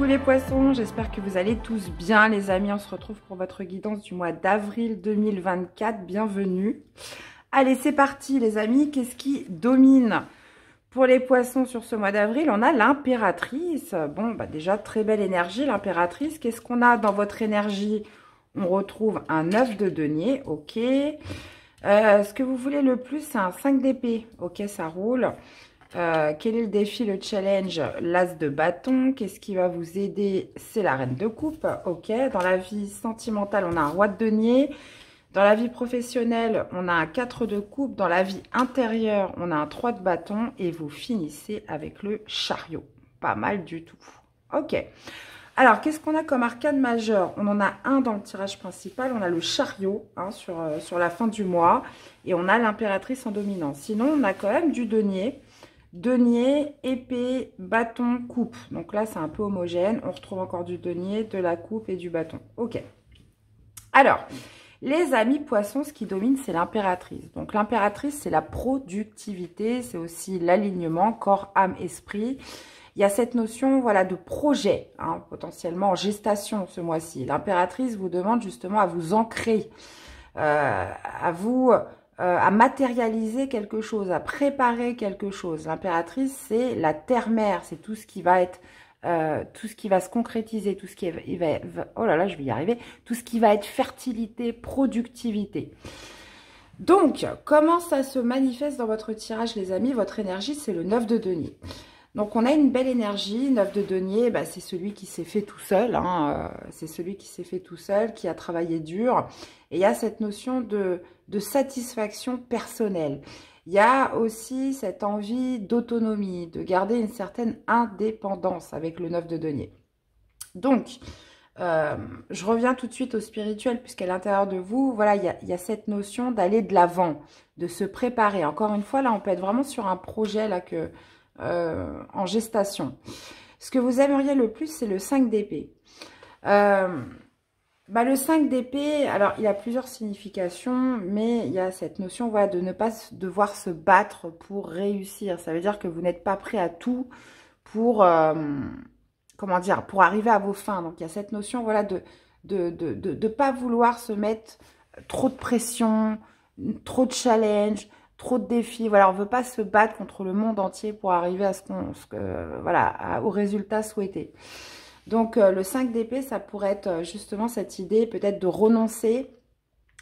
Coucou les poissons, j'espère que vous allez tous bien les amis. On se retrouve pour votre guidance du mois d'avril 2024. Bienvenue. Allez, c'est parti les amis. Qu'est-ce qui domine pour les poissons sur ce mois d'avril? On a l'impératrice. Bon, bah déjà, très belle énergie, l'impératrice. Qu'est-ce qu'on a dans votre énergie? On retrouve un 9 de denier, ok. Ce que vous voulez le plus, c'est un 5 d'épée. Ok, ça roule. Quel est le défi, le challenge? L'as de bâton. Qu'est-ce qui va vous aider? C'est la reine de coupe. Ok. Dans la vie sentimentale, on a un roi de denier. Dans la vie professionnelle, on a un 4 de coupe. Dans la vie intérieure, on a un 3 de bâton. Et vous finissez avec le chariot. Pas mal du tout. Ok. Alors, qu'est-ce qu'on a comme arcane majeur? On en a un dans le tirage principal. On a le chariot hein, sur la fin du mois. Et on a l'impératrice en dominant. Sinon, on a quand même du denier. Denier, épée, bâton, coupe. Donc là, c'est un peu homogène. On retrouve encore du denier, de la coupe et du bâton. Ok. Alors, les amis poissons, ce qui domine, c'est l'impératrice. Donc l'impératrice, c'est la productivité. C'est aussi l'alignement, corps, âme, esprit. Il y a cette notion voilà, de projet, hein, potentiellement en gestation ce mois-ci. L'impératrice vous demande justement à vous ancrer, à matérialiser quelque chose, à préparer quelque chose. L'impératrice, c'est la terre-mère, c'est tout ce qui va être, tout ce qui va se concrétiser, tout ce qui oh là là, je vais y arriver, tout ce qui va être fertilité, productivité. Donc, comment ça se manifeste dans votre tirage, les amis? Votre énergie, c'est le 9 de denier. Donc, on a une belle énergie. 9 de denier, bah, c'est celui qui s'est fait tout seul. Hein, c'est celui qui s'est fait tout seul, qui a travaillé dur. Et il y a cette notion de satisfaction personnelle. Il y a aussi cette envie d'autonomie, de garder une certaine indépendance avec le 9 de denier. Donc, je reviens tout de suite au spirituel, puisqu'à l'intérieur de vous, voilà, il y a cette notion d'aller de l'avant, de se préparer. Encore une fois, là, on peut être vraiment sur un projet là en gestation. Ce que vous aimeriez le plus, c'est le 5 d'épée. Le 5 d'épée, alors il a plusieurs significations, mais il y a cette notion voilà, de ne pas devoir se battre pour réussir. Ça veut dire que vous n'êtes pas prêt à tout pour, comment dire, pour arriver à vos fins. Donc il y a cette notion voilà, de pas vouloir se mettre trop de pression, trop de challenge, trop de défis. Voilà, on ne veut pas se battre contre le monde entier pour arriver à voilà, au résultat souhaité. Donc, le 5 d'épée, ça pourrait être justement cette idée peut-être de renoncer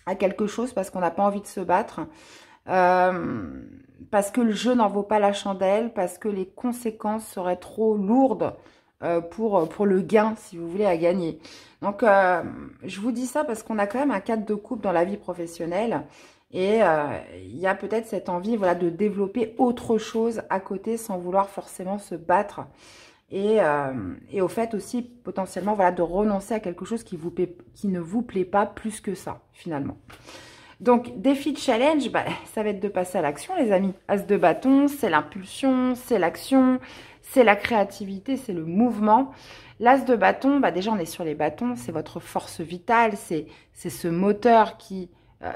à quelque chose parce qu'on n'a pas envie de se battre, parce que le jeu n'en vaut pas la chandelle, parce que les conséquences seraient trop lourdes pour le gain, si vous voulez, à gagner. Donc, je vous dis ça parce qu'on a quand même un 4 de coupe dans la vie professionnelle. Et il y a peut-être cette envie voilà, de développer autre chose à côté sans vouloir forcément se battre. Et au fait aussi potentiellement voilà, de renoncer à quelque chose qui ne vous plaît pas plus que ça finalement. Donc défi de challenge, bah, ça va être de passer à l'action les amis. As de bâton, c'est l'impulsion, c'est l'action, c'est la créativité, c'est le mouvement. L'as de bâton, bah, déjà on est sur les bâtons, c'est votre force vitale, c'est ce moteur qui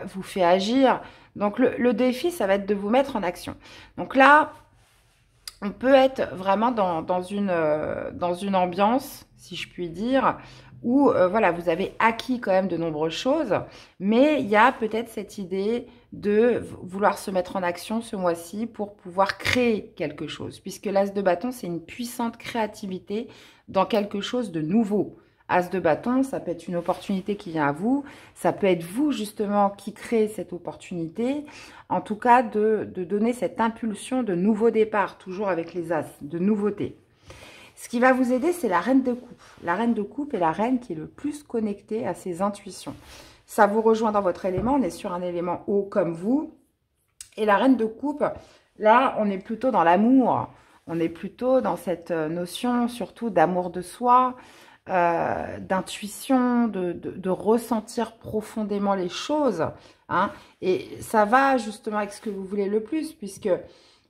vous fait agir. Donc le défi, ça va être de vous mettre en action. Donc là, on peut être vraiment dans une ambiance, si je puis dire, où voilà, vous avez acquis quand même de nombreuses choses, mais il y a peut-être cette idée de vouloir se mettre en action ce mois-ci pour pouvoir créer quelque chose, puisque l'as de bâton, c'est une puissante créativité dans quelque chose de nouveau. As de bâton, ça peut être une opportunité qui vient à vous, ça peut être vous justement qui créez cette opportunité, en tout cas de donner cette impulsion de nouveau départ, toujours avec les as, de nouveauté. Ce qui va vous aider, c'est la reine de coupe. La reine de coupe est la reine qui est le plus connectée à ses intuitions. Ça vous rejoint dans votre élément, on est sur un élément haut comme vous. Et la reine de coupe, là, on est plutôt dans l'amour, on est plutôt dans cette notion surtout d'amour de soi, d'intuition, de ressentir profondément les choses. Hein, et ça va justement avec ce que vous voulez le plus, puisque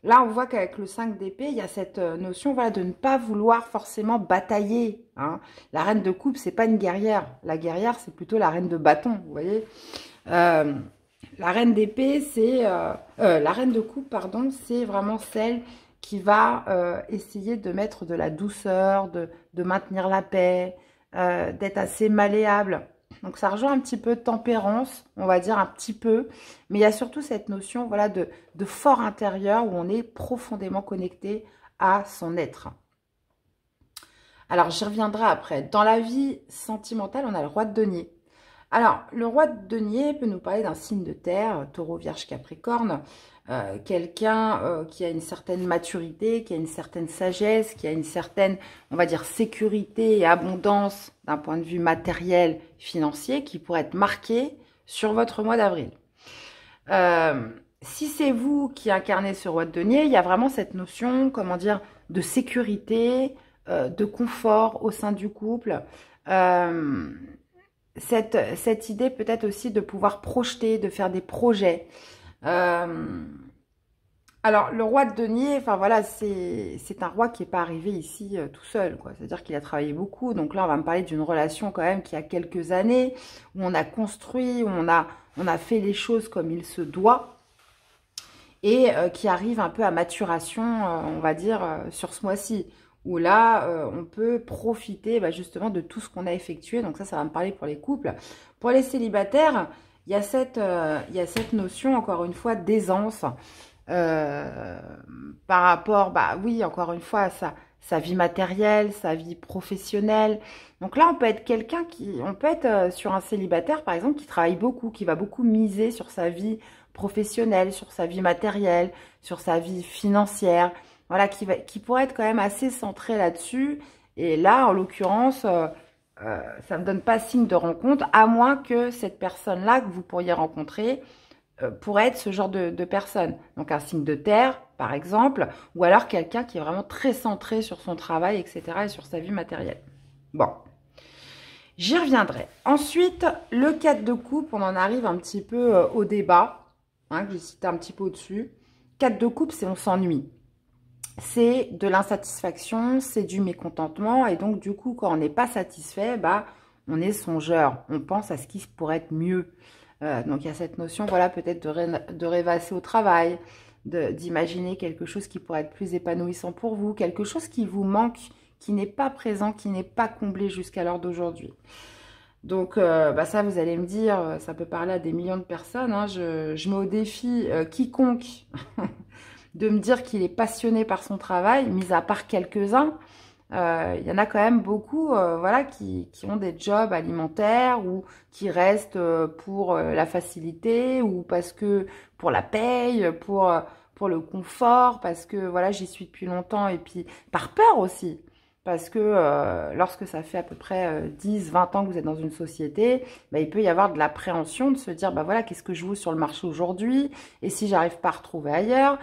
là, on voit qu'avec le 5 d'épée, il y a cette notion voilà, de ne pas vouloir forcément batailler. Hein. La reine de coupe, c'est pas une guerrière. La guerrière, c'est plutôt la reine de bâton, vous voyez. La reine d'épée, c'est... la reine de coupe, pardon, c'est vraiment celle qui va essayer de mettre de la douceur, de maintenir la paix, d'être assez malléable. Donc ça rejoint un petit peu tempérance, on va dire un petit peu, mais il y a surtout cette notion voilà, de fort intérieur où on est profondément connecté à son être. Alors j'y reviendrai après. Dans la vie sentimentale, on a le roi de denier. Alors, le roi de denier peut nous parler d'un signe de terre, taureau, vierge, capricorne, quelqu'un qui a une certaine maturité, qui a une certaine sagesse, qui a une certaine, on va dire, sécurité et abondance d'un point de vue matériel, financier, qui pourrait être marqué sur votre mois d'avril. Si c'est vous qui incarnez ce roi de denier, il y a vraiment cette notion, comment dire, de sécurité, de confort au sein du couple, cette idée peut-être aussi de pouvoir projeter, de faire des projets. Alors, le roi de denier, enfin voilà, c'est un roi qui n'est pas arrivé ici tout seul, quoi. C'est-à-dire qu'il a travaillé beaucoup. Donc là, on va me parler d'une relation quand même qui a quelques années, où on a construit, où on a fait les choses comme il se doit, et qui arrive un peu à maturation, on va dire, sur ce mois-ci. Où là, on peut profiter justement de tout ce qu'on a effectué. Donc ça va me parler pour les couples. Pour les célibataires, il y a cette notion, encore une fois, d'aisance par rapport, oui, encore une fois, à sa vie matérielle, sa vie professionnelle. Donc là, on peut être on peut être sur un célibataire, par exemple, qui travaille beaucoup, qui va beaucoup miser sur sa vie professionnelle, sur sa vie matérielle, sur sa vie financière. Voilà, qui pourrait être quand même assez centré là-dessus. Et là, en l'occurrence, ça ne me donne pas signe de rencontre, à moins que cette personne-là que vous pourriez rencontrer pourrait être ce genre de personne. Donc, un signe de terre, par exemple, ou alors quelqu'un qui est vraiment très centré sur son travail, etc., et sur sa vie matérielle. Bon, j'y reviendrai. Ensuite, le 4 de coupe, on en arrive un petit peu au débat, que j'ai cité un petit peu au-dessus. 4 de coupe, c'est on s'ennuie. C'est de l'insatisfaction, c'est du mécontentement. Et donc, du coup, quand on n'est pas satisfait, on est songeur. On pense à ce qui pourrait être mieux. Donc, il y a cette notion, voilà, peut-être de rêvasser au travail, d'imaginer quelque chose qui pourrait être plus épanouissant pour vous, quelque chose qui vous manque, qui n'est pas présent, qui n'est pas comblé jusqu'à l'heure d'aujourd'hui. Donc, ça, vous allez me dire, ça peut parler à des millions de personnes. Je mets au défi quiconque de me dire qu'il est passionné par son travail, mis à part quelques-uns. Il y en a quand même beaucoup voilà, qui ont des jobs alimentaires ou qui restent pour la facilité ou parce que pour la paye, pour le confort, parce que voilà, j'y suis depuis longtemps et puis par peur aussi. Parce que lorsque ça fait à peu près 10, 20 ans que vous êtes dans une société, il peut y avoir de l'appréhension de se dire, voilà, qu'est-ce que je vaux sur le marché aujourd'hui? Et si j'arrive pas à retrouver ailleurs?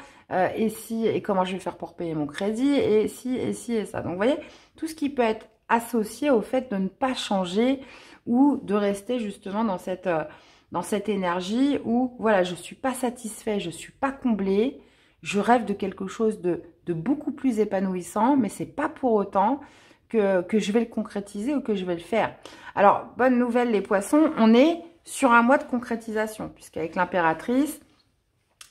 Et comment je vais faire pour payer mon crédit? Et si, et ça. Donc, vous voyez, tout ce qui peut être associé au fait de ne pas changer ou de rester justement dans cette énergie où, voilà, je ne suis pas satisfait, je ne suis pas comblé, je rêve de quelque chose de beaucoup plus épanouissant, mais c'est pas pour autant que je vais le concrétiser ou que je vais le faire. Alors, bonne nouvelle les poissons, on est sur un mois de concrétisation, puisqu'avec l'impératrice,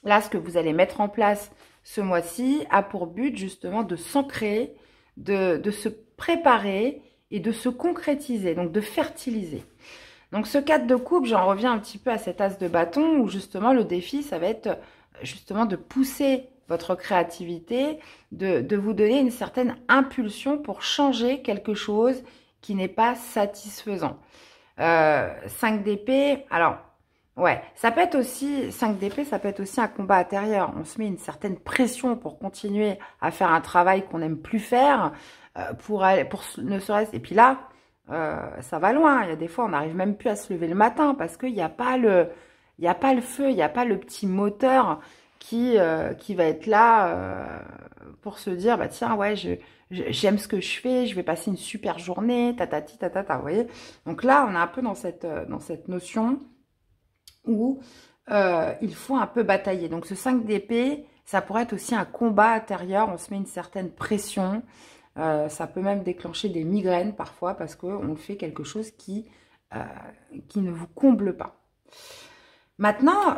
là, ce que vous allez mettre en place ce mois-ci a pour but justement de s'ancrer, de se préparer et de se concrétiser, donc de fertiliser. Donc ce 4 de coupe, j'en reviens un petit peu à cet as de bâton où justement le défi, ça va être justement de pousser votre créativité, de vous donner une certaine impulsion pour changer quelque chose qui n'est pas satisfaisant. 5 d'épée, alors, ouais, ça peut être aussi, 5 d'épée, ça peut être aussi un combat intérieur. On se met une certaine pression pour continuer à faire un travail qu'on n'aime plus faire, pour ne serait-ce, et puis là, ça va loin. Il y a des fois, on n'arrive même plus à se lever le matin parce qu'il n'y a pas le feu, il n'y a pas le petit moteur qui va être là pour se dire, tiens, ouais, j'aime ce que je fais, je vais passer une super journée, tatati, tatata, vous voyez. Donc là, on est un peu dans cette notion où il faut un peu batailler. Donc ce 5 d'épée, ça pourrait être aussi un combat intérieur, on se met une certaine pression, ça peut même déclencher des migraines parfois parce qu'on fait quelque chose qui ne vous comble pas. Maintenant,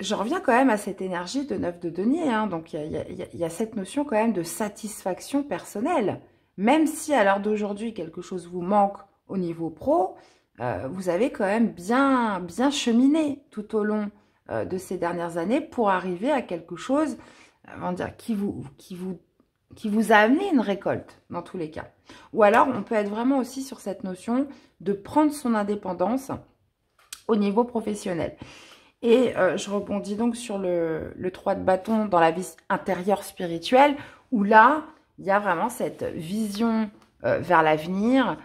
je reviens quand même à cette énergie de 9 de denier. Hein. Donc, il y a cette notion quand même de satisfaction personnelle. Même si à l'heure d'aujourd'hui, quelque chose vous manque au niveau pro, vous avez quand même bien cheminé tout au long de ces dernières années pour arriver à quelque chose, on va dire, qui vous a amené une récolte, dans tous les cas. Ou alors, on peut être vraiment aussi sur cette notion de prendre son indépendance au niveau professionnel. Et je rebondis donc sur le 3 de bâton dans la vie intérieure spirituelle, où là, il y a vraiment cette vision vers l'avenir,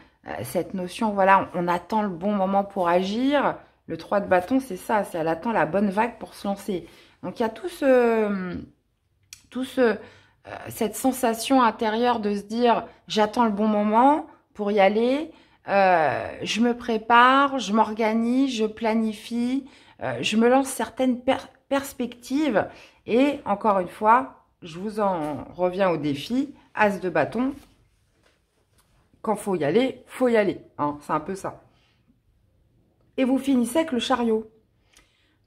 cette notion, voilà, on attend le bon moment pour agir. Le 3 de bâton, c'est ça, c'est elle attend la bonne vague pour se lancer. Donc, il y a cette sensation intérieure de se dire, j'attends le bon moment pour y aller, je me prépare, je m'organise, je planifie, je me lance certaines perspectives et encore une fois, je vous en reviens au défi, As de bâton, quand faut y aller, hein, c'est un peu ça. Et vous finissez avec le chariot.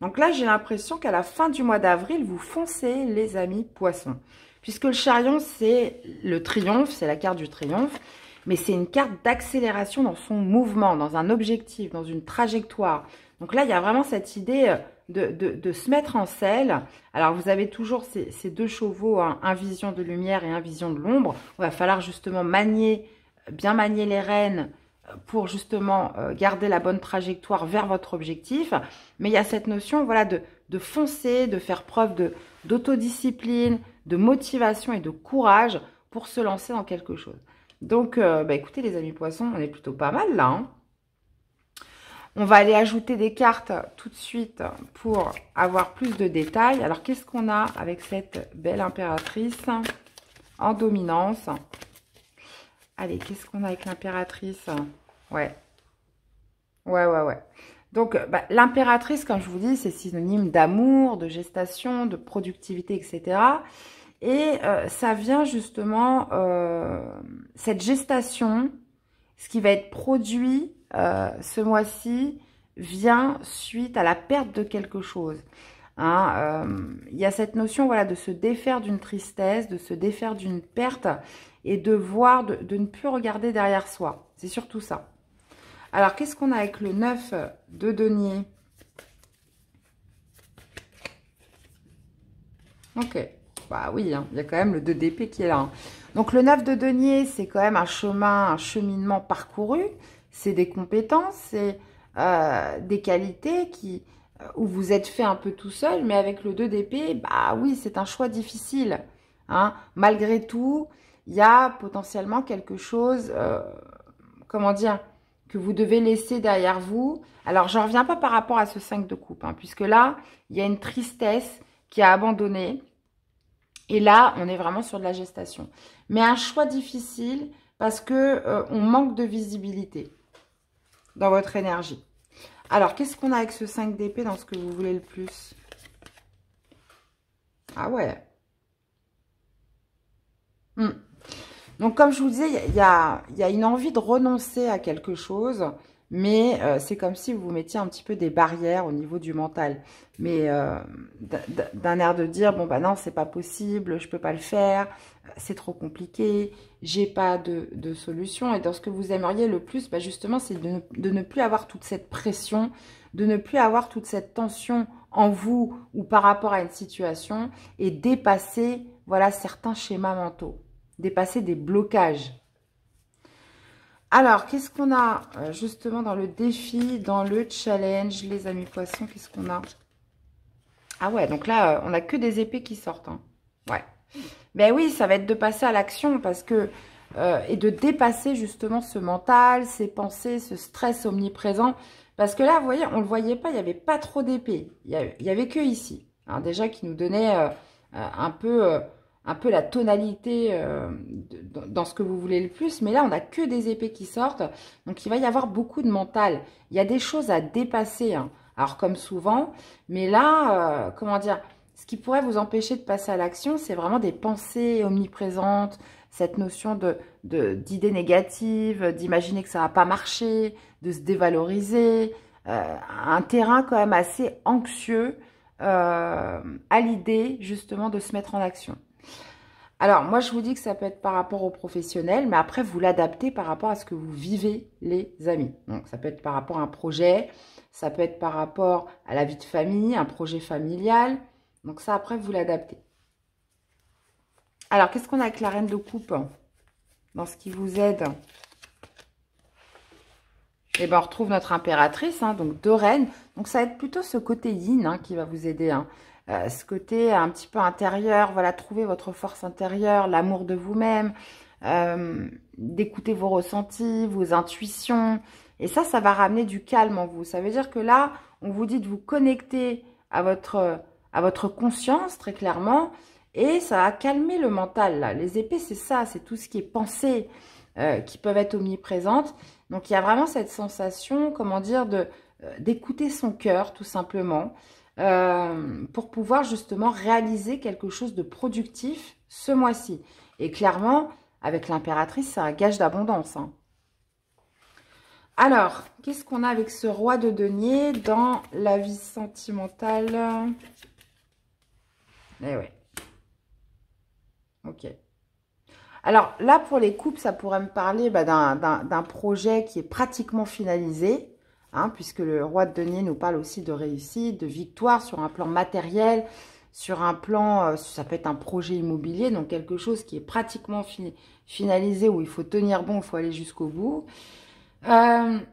Donc là, j'ai l'impression qu'à la fin du mois d'avril, vous foncez les amis poissons. Puisque le chariot, c'est le triomphe, c'est la carte du triomphe, mais c'est une carte d'accélération dans son mouvement, dans un objectif, dans une trajectoire. Donc là, il y a vraiment cette idée de se mettre en selle. Alors, vous avez toujours ces deux chevaux, hein, un vision de lumière et un vision de l'ombre. Il va falloir justement bien manier les rênes pour justement garder la bonne trajectoire vers votre objectif. Mais il y a cette notion, voilà, de foncer, de faire preuve d'autodiscipline, de motivation et de courage pour se lancer dans quelque chose. Donc, écoutez les amis poissons, on est plutôt pas mal là. Hein. On va aller ajouter des cartes tout de suite pour avoir plus de détails. Alors, qu'est-ce qu'on a avec cette belle impératrice en dominance? Allez, qu'est-ce qu'on a avec l'impératrice? Ouais. Donc, l'impératrice, comme je vous dis, c'est synonyme d'amour, de gestation, de productivité, etc. Et ça vient justement, cette gestation, ce qui va être produit ce mois-ci, vient suite à la perte de quelque chose. Hein, y a cette notion, voilà, de se défaire d'une tristesse, de se défaire d'une perte et de voir, de ne plus regarder derrière soi. C'est surtout ça. Alors, qu'est-ce qu'on a avec le 9 de denier? Ok. Bah oui, hein, il y a quand même le 2 d'épée qui est là. Hein. Donc, le 9 de denier, c'est quand même un cheminement parcouru. C'est des compétences, c'est des qualités où vous êtes fait un peu tout seul. Mais avec le 2 d'épée, bah oui, c'est un choix difficile. Hein. Malgré tout, il y a potentiellement quelque chose, comment dire, que vous devez laisser derrière vous. Alors, je ne reviens pas par rapport à ce 5 de coupe, hein, puisque là, il y a une tristesse qui a abandonné. Et là, on est vraiment sur de la gestation. Mais un choix difficile parce que on manque de visibilité dans votre énergie. Alors, qu'est-ce qu'on a avec ce 5 d'épée dans ce que vous voulez le plus? Ah ouais. Donc, comme je vous disais, il y a une envie de renoncer à quelque chose, mais c'est comme si vous vous mettiez un petit peu des barrières au niveau du mental. Mais d'un air de dire, bon, bah non, c'est pas possible, je peux pas le faire, c'est trop compliqué, j'ai pas de solution. Et dans ce que vous aimeriez le plus, bah justement, c'est de ne plus avoir toute cette pression, de ne plus avoir toute cette tension en vous ou par rapport à une situation et dépasser, voilà, certains schémas mentaux. Dépasser des blocages. Alors, qu'est-ce qu'on a justement dans le défi, dans le challenge, les amis poissons, qu'est-ce qu'on a? Ah ouais, donc là, on n'a que des épées qui sortent. Hein. Ouais. Ben oui, ça va être de passer à l'action parce que et de dépasser justement ce mental, ces pensées, ce stress omniprésent. Parce que là, vous voyez, on ne le voyait pas, il n'y avait pas trop d'épées. Il y avait que ici. Hein, déjà qui nous donnait un peu la tonalité dans ce que vous voulez le plus. Mais là, on n'a que des épées qui sortent. Donc, il va y avoir beaucoup de mental. Il y a des choses à dépasser. Hein. Alors, comme souvent. Mais là, comment dire, ce qui pourrait vous empêcher de passer à l'action, c'est vraiment des pensées omniprésentes, cette notion d'idées négatives, d'imaginer que ça va pas marcher, de se dévaloriser. Un terrain quand même assez anxieux à l'idée justement de se mettre en action. Alors, moi, je vous dis que ça peut être par rapport aux professionnels, mais après, vous l'adaptez par rapport à ce que vous vivez, les amis. Donc, ça peut être par rapport à un projet, ça peut être par rapport à la vie de famille, un projet familial. Donc, ça, après, vous l'adaptez. Alors, qu'est-ce qu'on a avec la reine de coupe dans ce qui vous aide? Eh bien, on retrouve notre impératrice, hein, donc 2 reines. Donc, ça va être plutôt ce côté yin hein, qui va vous aider. Hein. Ce côté un petit peu intérieur, voilà, trouver votre force intérieure, l'amour de vous-même, d'écouter vos ressentis, vos intuitions. Et ça va ramener du calme en vous. Ça veut dire que là, on vous dit de vous connecter à votre conscience, très clairement, et ça va calmer le mental. Là. Les épées, c'est ça, c'est tout ce qui est pensée, qui peuvent être omniprésentes. Donc, il y a vraiment cette sensation, comment dire, d'écouter son cœur, tout simplement, pour pouvoir justement réaliser quelque chose de productif ce mois-ci. Et clairement, avec l'impératrice, c'est un gage d'abondance. Hein. Alors, qu'est-ce qu'on a avec ce roi de denier dans la vie sentimentale? Eh ouais. Ok. Alors là, pour les couples, ça pourrait me parler d'un projet qui est pratiquement finalisé, hein, puisque le roi de denier nous parle aussi de réussite, de victoire sur un plan matériel, sur un plan, ça peut être un projet immobilier, donc quelque chose qui est pratiquement finalisé, où il faut tenir bon, il faut aller jusqu'au bout. Comme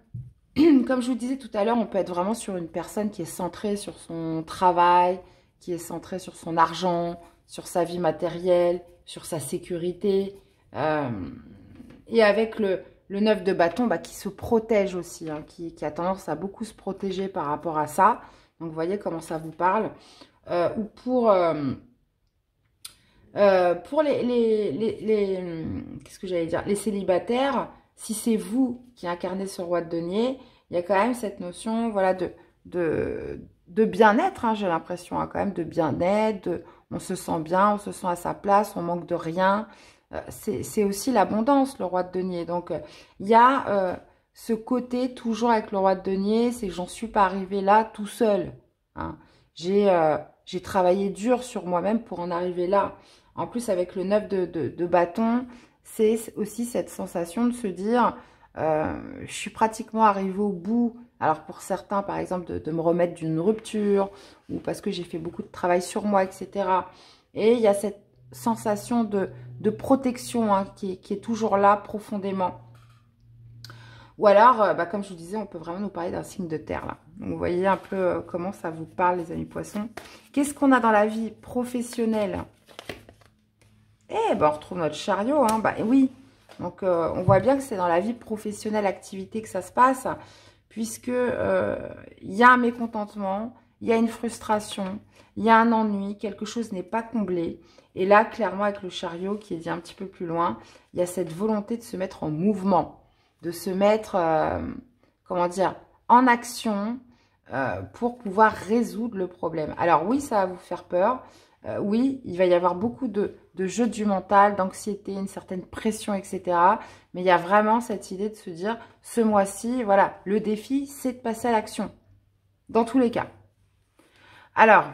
je vous disais tout à l'heure, on peut être vraiment sur une personne qui est centrée sur son travail, qui est centrée sur son argent, sur sa vie matérielle, sur sa sécurité. Et avec le 9 de bâton qui se protège aussi, hein, qui a tendance à beaucoup se protéger par rapport à ça. Donc, vous voyez comment ça vous parle. Ou pour qu'est-ce que j'allais dire, les célibataires, si c'est vous qui incarnez ce roi de denier, il y a quand même cette notion, voilà, de bien-être, hein, j'ai l'impression, hein, quand même, de bien-être, on se sent bien, on se sent à sa place, on manque de rien. C'est aussi l'abondance, le roi de denier. Donc, il y a ce côté, toujours avec le roi de denier, c'est que j'en suis pas arrivée là tout seul. Hein. J'ai travaillé dur sur moi-même pour en arriver là. En plus, avec le 9 de bâton, c'est aussi cette sensation de se dire, je suis pratiquement arrivée au bout. Alors, pour certains, par exemple, de me remettre d'une rupture, ou parce que j'ai fait beaucoup de travail sur moi, etc. Et il y a cette sensation de protection hein, qui est toujours là profondément. Ou alors, comme je vous disais, on peut vraiment nous parler d'un signe de terre là. Donc, vous voyez un peu comment ça vous parle, les amis poissons. Qu'est-ce qu'on a dans la vie professionnelle? Eh ben, on retrouve notre chariot. Hein. Oui. Donc, on voit bien que c'est dans la vie professionnelle, activité que ça se passe, puisque il y a un mécontentement, il y a une frustration, il y a un ennui, quelque chose n'est pas comblé. Et là, clairement, avec le chariot qui est dit un petit peu plus loin, il y a cette volonté de se mettre en mouvement, de se mettre, comment dire, en action pour pouvoir résoudre le problème. Alors oui, ça va vous faire peur. Oui, il va y avoir beaucoup de jeux du mental, d'anxiété, une certaine pression, etc. Mais il y a vraiment cette idée de se dire, ce mois-ci, voilà, le défi, c'est de passer à l'action. Dans tous les cas. Alors,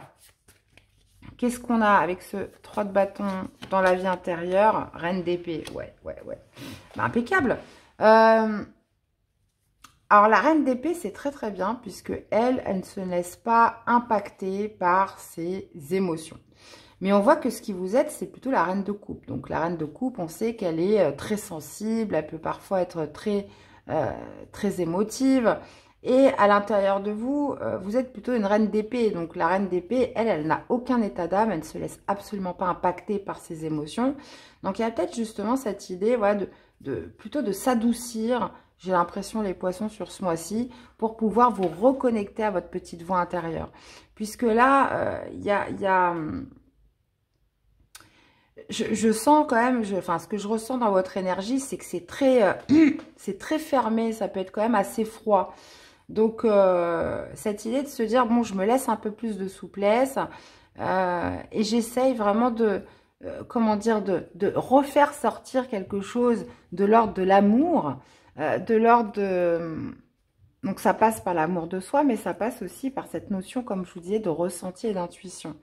qu'est-ce qu'on a avec ce 3 de bâton dans la vie intérieure? Reine d'épée. Ouais. Impeccable. Alors, la reine d'épée, c'est très très bien puisque elle ne se laisse pas impacter par ses émotions. Mais on voit que ce qui vous aide, c'est plutôt la reine de coupe. Donc, la reine de coupe, on sait qu'elle est très sensible, elle peut parfois être très émotive. Et à l'intérieur de vous, vous êtes plutôt une reine d'épée. Donc, la reine d'épée, elle n'a aucun état d'âme, elle ne se laisse absolument pas impacter par ses émotions. Donc, il y a peut-être justement cette idée voilà, plutôt de s'adoucir, j'ai l'impression, les poissons, sur ce mois-ci, pour pouvoir vous reconnecter à votre petite voix intérieure. Puisque là, je sens quand même, ce que je ressens dans votre énergie, c'est que c'est très fermé, ça peut être quand même assez froid. Donc, cette idée de se dire, bon, je me laisse un peu plus de souplesse et j'essaye vraiment comment dire, de refaire sortir quelque chose de l'ordre de l'amour, de l'ordre Donc ça passe par l'amour de soi, mais ça passe aussi par cette notion, comme je vous disais, de ressenti et d'intuition.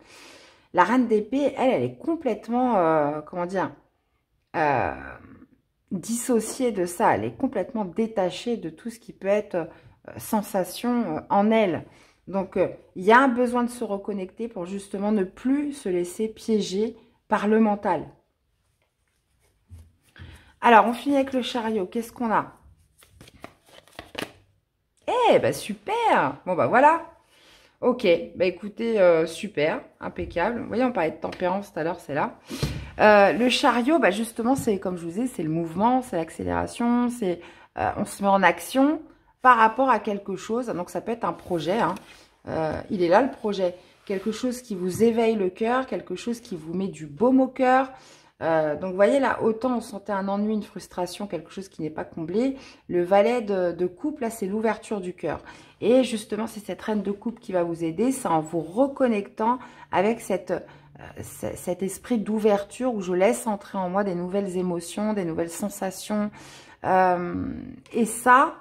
La reine d'épée, elle est complètement, comment dire, dissociée de ça. Elle est complètement détachée de tout ce qui peut être sensation en elle. Donc, il y a un besoin de se reconnecter pour justement ne plus se laisser piéger par le mental. Alors, on finit avec le chariot. Qu'est-ce qu'on a? Eh, bah super! Bon, bah voilà. Ok, bah écoutez, super, impeccable. Vous voyez, on parlait de tempérance tout à l'heure, c'est là. Le chariot, bah justement, c'est comme je vous disais, c'est le mouvement, c'est l'accélération, c'est on se met en action par rapport à quelque chose. Donc, ça peut être un projet, hein. Il est là, le projet. Quelque chose qui vous éveille le cœur, quelque chose qui vous met du baume au cœur. Donc, vous voyez, là, autant on sentait un ennui, une frustration, quelque chose qui n'est pas comblé. Le valet de coupe, là, c'est l'ouverture du cœur. Et justement, c'est cette reine de coupe qui va vous aider. C'est en vous reconnectant avec cet esprit d'ouverture où je laisse entrer en moi des nouvelles émotions, des nouvelles sensations. Et ça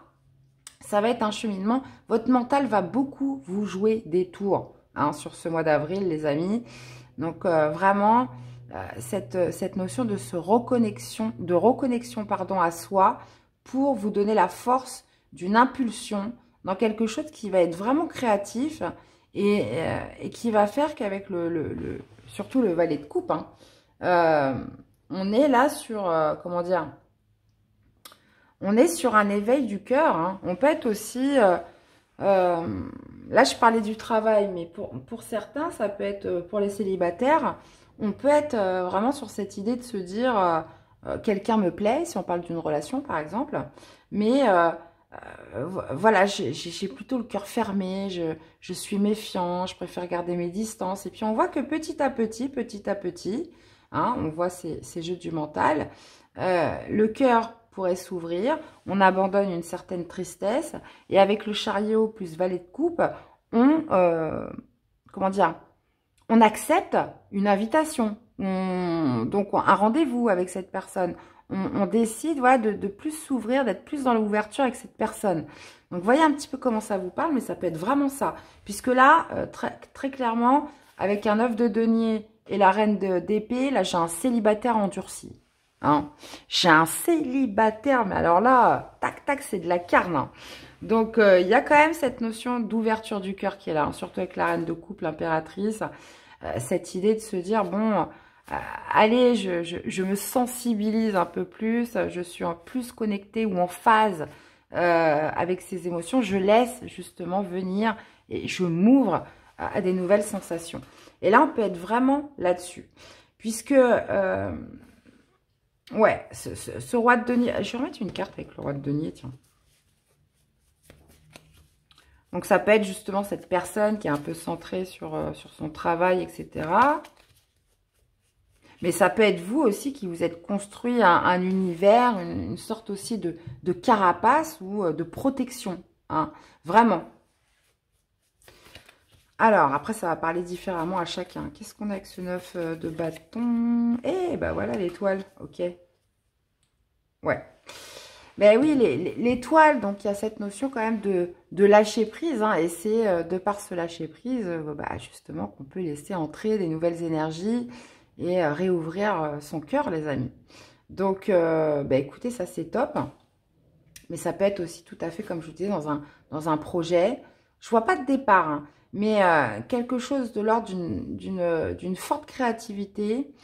va être un cheminement. Votre mental va beaucoup vous jouer des tours hein, sur ce mois d'avril, les amis. Donc, vraiment, cette notion de reconnexion pardon, à soi pour vous donner la force d'une impulsion dans quelque chose qui va être vraiment créatif et qui va faire qu'avec surtout le valet de coupe, hein, on est là sur, comment dire, on est sur un éveil du cœur. Hein. On peut être aussi, là je parlais du travail, mais pour certains, ça peut être pour les célibataires, on peut être vraiment sur cette idée de se dire, quelqu'un me plaît, si on parle d'une relation par exemple, mais voilà, j'ai plutôt le cœur fermé, je suis méfiant, je préfère garder mes distances. Et puis on voit que petit à petit, hein, on voit ces jeux du mental, le cœur pourrait s'ouvrir, on abandonne une certaine tristesse, et avec le chariot plus valet de coupe, comment dire, on accepte une invitation, donc un rendez-vous avec cette personne. On décide voilà, de plus s'ouvrir, d'être plus dans l'ouverture avec cette personne. Donc, voyez un petit peu comment ça vous parle, mais ça peut être vraiment ça. Puisque là, très clairement, avec un œuf de denier et la reine d'épée, là, j'ai un célibataire endurci. Hein. J'ai un célibataire, mais alors là, tac, tac, c'est de la carne. Hein. Donc, il y a quand même cette notion d'ouverture du cœur qui est là, hein, surtout avec la reine de coupe, l'impératrice. Cette idée de se dire, bon... allez, je me sensibilise un peu plus, je suis en plus connectée ou en phase avec ces émotions. Je laisse justement venir et je m'ouvre à des nouvelles sensations. Et là, on peut être vraiment là-dessus. Puisque, ouais, ce roi de denier... Je vais remettre une carte avec le roi de denier, tiens. Donc, ça peut être justement cette personne qui est un peu centrée sur son travail, etc., mais ça peut être vous aussi qui vous êtes construit un univers, une sorte aussi de carapace ou de protection. Hein, vraiment. Alors, après, ça va parler différemment à chacun. Qu'est-ce qu'on a avec ce 9 de bâton? Eh, ben voilà l'étoile. Ok. Ouais. Ben oui, l'étoile, donc il y a cette notion quand même de lâcher prise. Hein, et c'est de par ce lâcher prise, bah, justement, qu'on peut laisser entrer des nouvelles énergies et réouvrir son cœur, les amis. Donc, bah, écoutez, ça c'est top. Mais ça peut être aussi tout à fait, comme je vous disais, dans un projet. Je vois pas de départ, hein, mais quelque chose de l'ordre d'une forte créativité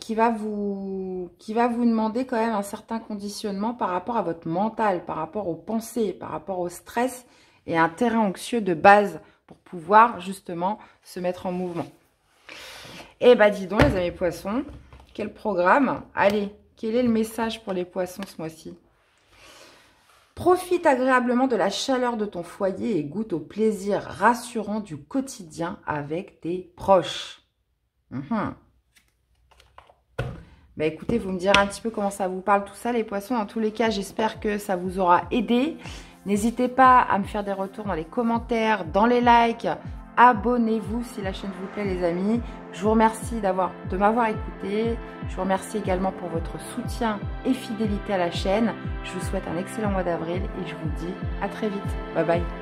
qui va vous demander quand même un certain conditionnement par rapport à votre mental, par rapport aux pensées, par rapport au stress et un terrain anxieux de base pour pouvoir justement se mettre en mouvement. Eh ben, dis donc, les amis poissons, quel programme. Allez, quel est le message pour les poissons ce mois-ci? Profite agréablement de la chaleur de ton foyer et goûte au plaisir rassurant du quotidien avec tes proches. Ben, écoutez, vous me direz un petit peu comment ça vous parle tout ça, les poissons. En tous les cas, j'espère que ça vous aura aidé. N'hésitez pas à me faire des retours dans les commentaires, dans les likes, abonnez-vous si la chaîne vous plaît les amis. Je vous remercie de m'avoir écouté. Je vous remercie également pour votre soutien et fidélité à la chaîne. Je vous souhaite un excellent mois d'avril et je vous dis à très vite. Bye bye.